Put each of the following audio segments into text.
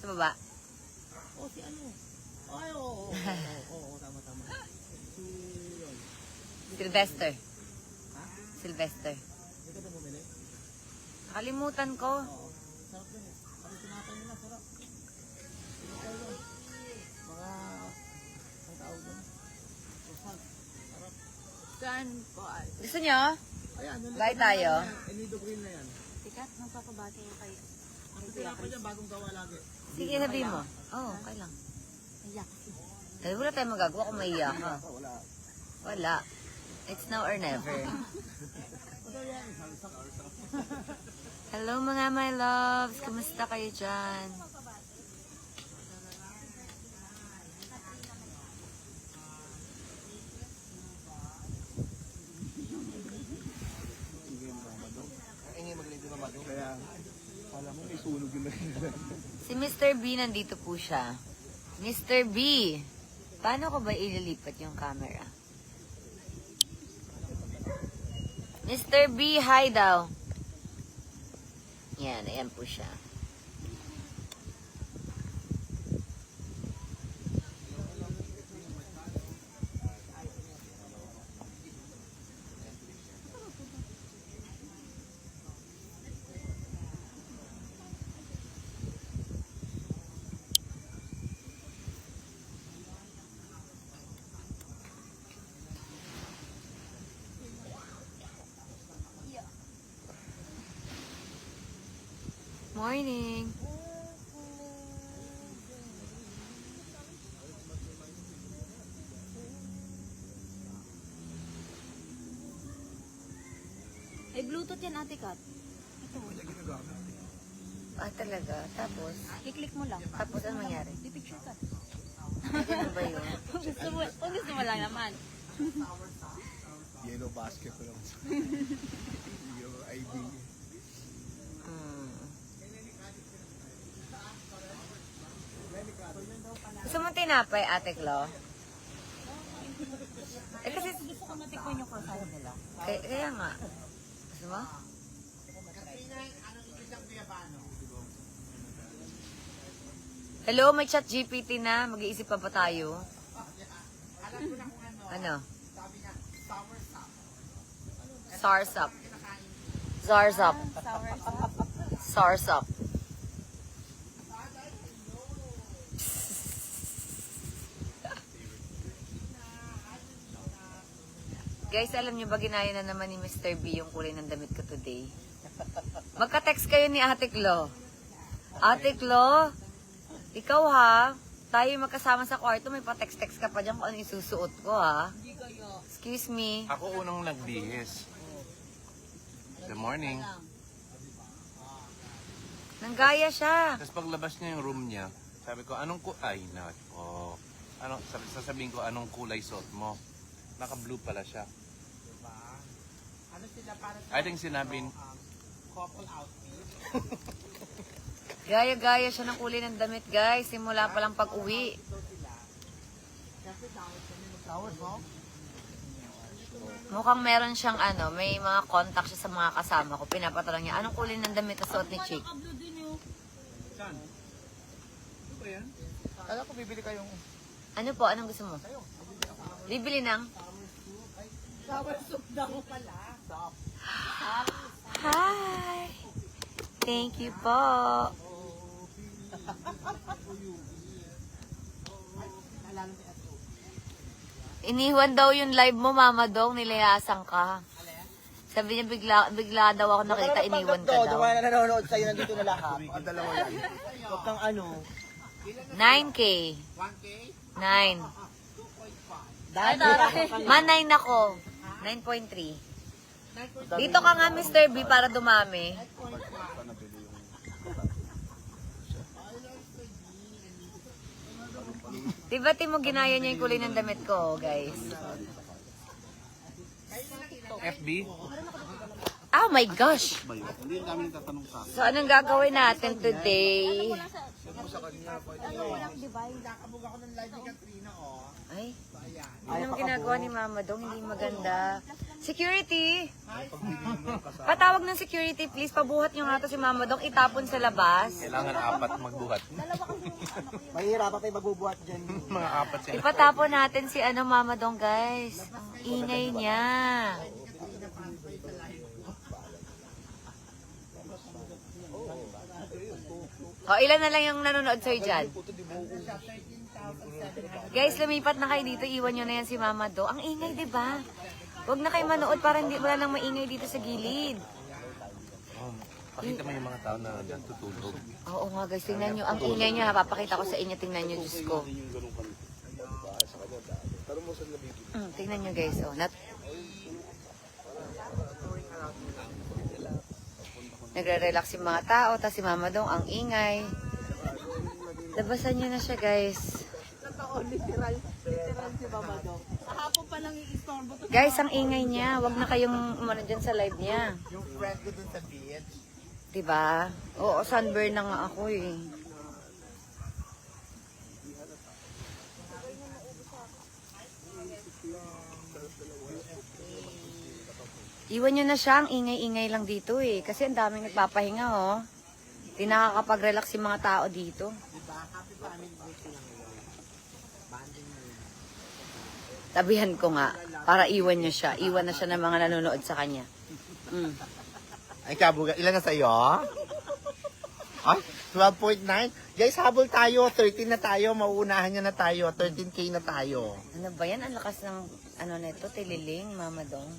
baba. Oh, si ano? Ay, oo, tama. Si, yun. Sylvester. Ha? Sylvester. Hindi ka na bumili? Nakalimutan ko. Oo. Sarap din eh. Ang tinapay nila, sarap. Tinapay yun. Mga, ang tawag doon. Sosal. Sarap. Saan po? Gusto nyo? Ayan, yung Bye tayo. Enido green na yan. Tikat, magpapabati yung kay Ang tinapay niya, bagong gawa lagi. Sige, sabihin mo. Oo, okay lang. Ayak. Dahil wala tayong magagawa kung maiyak ka. Wala. Wala. It's now or never. Hello mga my loves. Kumusta kayo dyan? Ingay magaling din naman. Kaya, alam mo, may sunog yun. Si Mr. B nandito po siya. Mr. B, paano ko ba ililipat yung camera? Mr. B, hi daw. Yan, ayan po siya. Morning. Ay, Bluetooth yan, Ate Kat. Ito. Ah, talaga? Tapos? I-click mo lang. Tapos ano mangyari? Di-picture ka. Ano ba yun? Kung gusto mo lang naman. Yellow basket ko lang. Yung ID. Hmm. Gusto mo tinapay, Ate Klo? Eh kasi, Gusto ko matikman yung croissant nila. kaya nga. Gusto mo? Hello, may chat GPT na. Mag-iisip pa ba tayo? Ano? Sarsap. Zarzap. Sarsap. Guys, alam niyo ba ginaya na naman ni Mr. B yung kulay ng damit ko today? Magka-text kayo ni Ate Klo. Ate Klo, ikaw ha, tayo magkasama sa kwarto, may pa-text-text ka pa dyan kung ano isusuot ko ha. Hindi kayo. Excuse me. Ako unang nagbihis. Good morning. Nanggaya siya. Tapos paglabas niya yung room niya, sabi ko, anong ay, nako. Sasabihin ko, anong kulay suot mo? Naka-blue pala siya. I think sinabi, Gaya-gaya siya ng kulay ng damit, guys. Simula pa lang pag-uwi. Mukhang meron siyang ano, may mga contact siya sa mga kasama ko. Pinapatanong niya, anong kulay ng damit na suot ni Chick? Naka-blue din yun. Saan? Ano ba yan? Kala ko bibili kayong... Ano po? Anong gusto mo? Bibili ng? Sour soup daw pala. Hi! Thank you po. Iniwan daw yung live mo, Mama Dong. Nilayasan ka. Sabi niya, bigla daw ako nakita, iniwan ka daw. Dumaya na nanonood sa'yo, nandito na lahat. Ang dalawa yan. Huwag kang ano. 9K. 1K? 9. Dahil Ma, 9 ako. 9.3. Dito ka nga, Mr. B, para dumami. Diba, Timo, ginaya niya yung kulay ng damit ko, guys? FB? Oh my gosh! Hindi yung dami nagtatanong sa akin. So, anong gagawin natin today? Walang divide. Nakabog ako ng live ni Katrina, oh. Ay, ano ginagawa ni Mama Dong? Hindi maganda. Security! Patawag ng security, please. Pabuhat nyo nga to si Mama Dong. Itapon sa labas. Kailangan apat magbuhat. Mahirap pa tayo magbubuhat dyan. Mga apat sila. Ipatapon natin si Mama Dong, guys. Ang ingay niya. O, ilan na lang yung nanonood sa'yo dyan? Guys, lumipat na kayo dito. Iwan nyo na yan si Mama Do. Ang ingay, di ba? Huwag na kayo manood para hindi wala nang maingay dito sa gilid. Pakita mo yung mga tao na natutulog. Oo nga guys, tingnan nyo. Ang ingay nyo ha. Papakita ko sa inyo. Tingnan nyo, Diyos ko. Tingnan nyo guys. Oh, nagre-relax yung mga tao. Tapos si Mama Dong, ang ingay. Labasan nyo na siya guys. Totoo, literal si Mama Dong. Sa hapon pa lang yung istorbo. Guys, ang ingay niya. Huwag na kayong umano dyan sa live niya. Yung friend ko dun sa beach. Diba? Oo, sunburn na nga ako eh. Iwan nyo na siya, ang ingay-ingay lang dito eh. Kasi ang daming nagpapahinga oh. Di nakakapag-relax yung mga tao dito. Tabihan ko nga, para iwan niya siya. Iwan na siya ng mga nanonood sa kanya. Mm. Ay, kabuga. Ilan na sa'yo? Ay, 12.9. Guys, habol tayo. 13 na tayo. Mauunahan niya na tayo. 13K na tayo. Ano ba yan? Ang lakas ng ano nito, tililing, Mama Dong.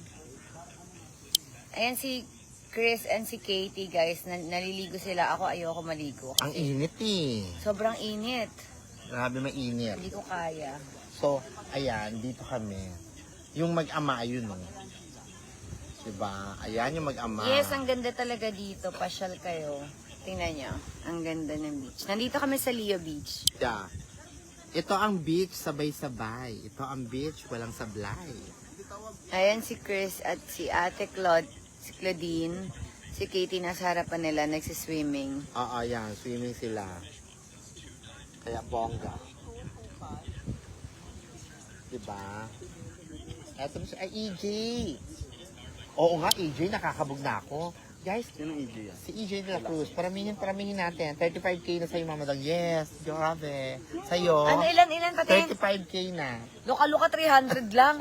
Ayan si Chris and si Katie, guys. Naliligo sila. Ako ayoko maligo. Ang init eh. Sobrang init. Grabe mainit. Hindi ko kaya. So, ayan, dito kami. Yung mag-ama, yun, no? Diba? Ayan yung mag-ama. Yes, ang ganda talaga dito. Pasyal kayo. Tingnan nyo. Ang ganda ng beach. Nandito kami sa Leo Beach. Yeah. Ito ang beach, sabay-sabay. Ito ang beach, walang sablay. Ayan si Chris at si Ate si Claudine. Si Katie nasa harapan nila, nagsiswimming. Oo, yan. Swimming sila. Kaya bongga. Diba? Eto na si EJ. Oo nga, EJ, nakakabog na ako. Guys, si EJ de la Cruz. Paramihin natin. 35K na sa'yo, Mama Dong. Yes, grabe. Sa'yo, Ano, ilan pati? 35K na. Luka-luka 300 lang.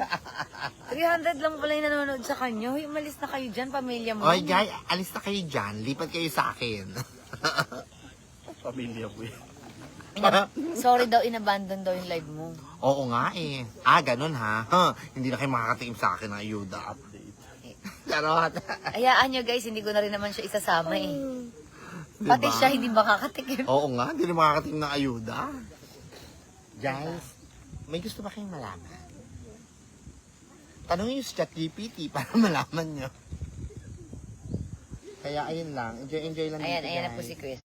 300 lang pala yung nanonood sa kanya. Hoy, umalis na kayo dyan, pamilya mo. Oy, guys, alis na kayo dyan. Lipat kayo sa akin. Pamilya ko yan. Sorry daw, inabandon daw yung live mo. Oo nga eh. Ganun ha. Hindi na kayo makakatingin sa akin ng ayuda. Update. Charot. Hayaan nyo guys, hindi ko na rin naman siya isasama eh. Diba? Pati siya hindi makakatikim. Oo nga, hindi na makakatingin ng ayuda. Guys, may gusto ba kayong malaman? Tanungin nyo sa ChatGPT para malaman nyo. Kaya ayun lang. Enjoy lang Ayan, dito, ayan na po guys. si Chris.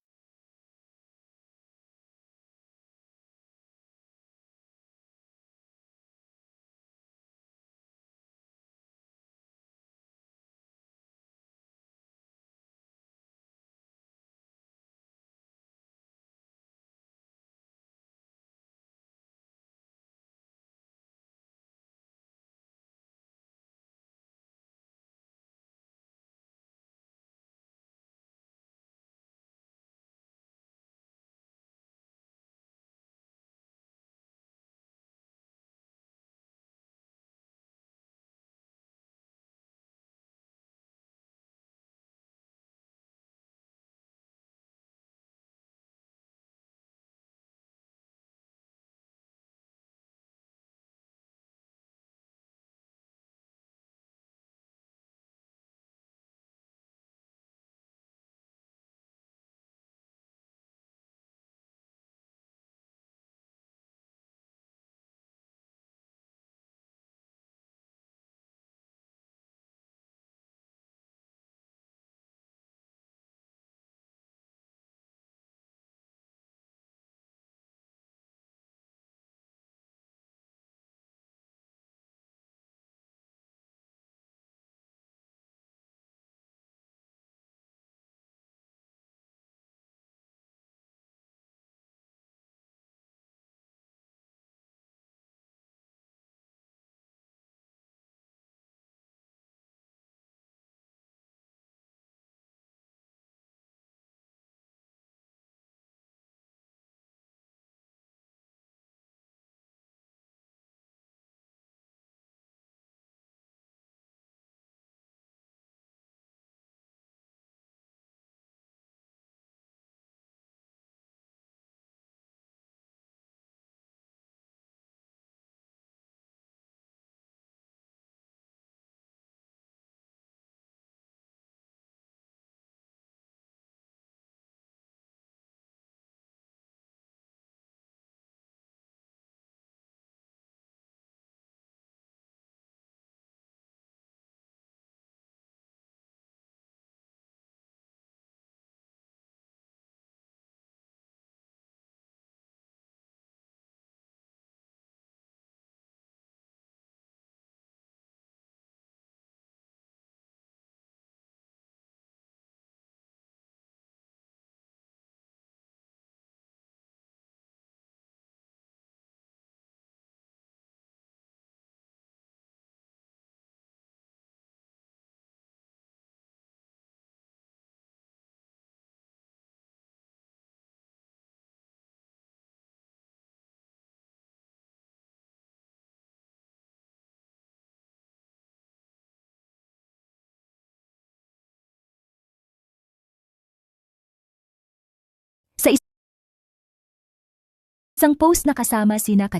Isang post na kasama sina